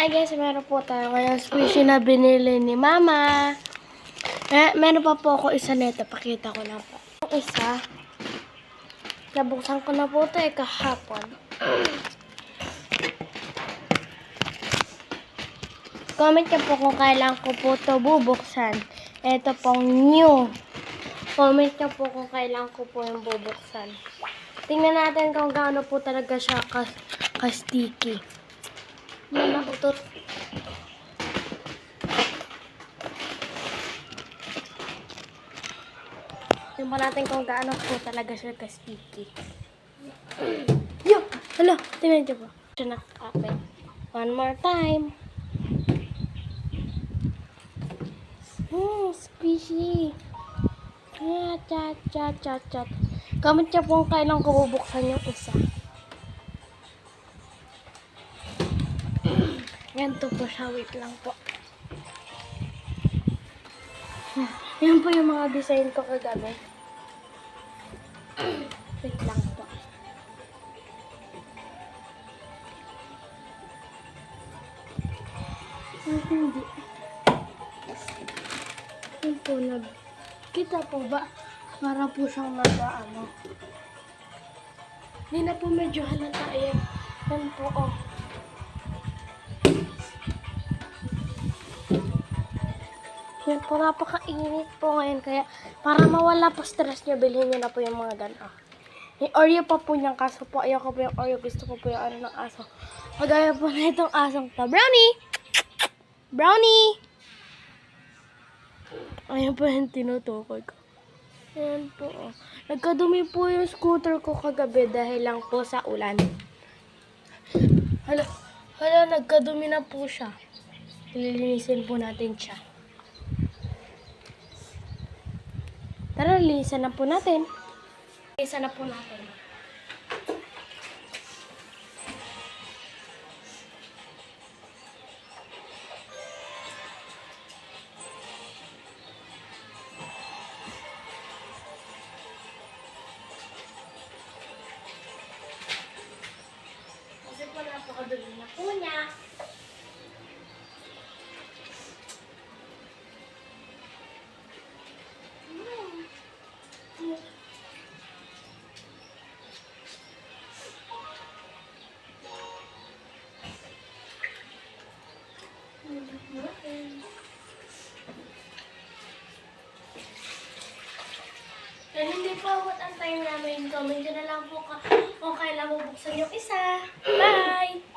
Hi guys, meron po tayo ngayong squishy na binili ni Mama. Meron pa po ako isa nito. Pakita ko lang po. Yung isa, nabuksan ko na po ito kahapon. Comment niyo po kung kailan ko po ito bubuksan. Ito pong new. Comment niyo po kung kailan ko po yung bubuksan. Tingnan natin kung gaano po talaga siya ka-sticky. Utot. Tingnan natin kung gaano po talaga siya ka-sticky. Yo! Hala! Tingnan niyo po. Siya nakaka-open. One more time. Squishy. Chat. Comment niyo po kung kailan ko bubuksan yung isa. Ganito po siya. Wait lang po. Yan po yung mga design ko kagabi. Wait lang po. Hindi. Yan po kita po ba? Para po siyang nag-ano. Hindi na po medyo halata. Ayan. Yan po oh. Yan po, napakainit po ngayon. Kaya, para mawala po stress nyo, bilhin nyo na po yung mga gano'n. Yung Oreo pa po niyang kaso po. Ayoko po yung Oreo. Gusto ko po yung ano ng aso. Magaya po na itong asong to. Brownie! Brownie! Ayan po yung tinutukoy ko. Ayan po. Oh. Nagkadumi po yung scooter ko kagabi dahil lang po sa ulan. Hala, nagkadumi na po siya. Lilinisin po natin siya. Tara, linisan na po natin. Linisan na po natin. Kasi po napakadumi na po niya. Kaya hindi po abot ang time namin. Comment nyo na lang po kung kailan mo buksan yung isa. Bye!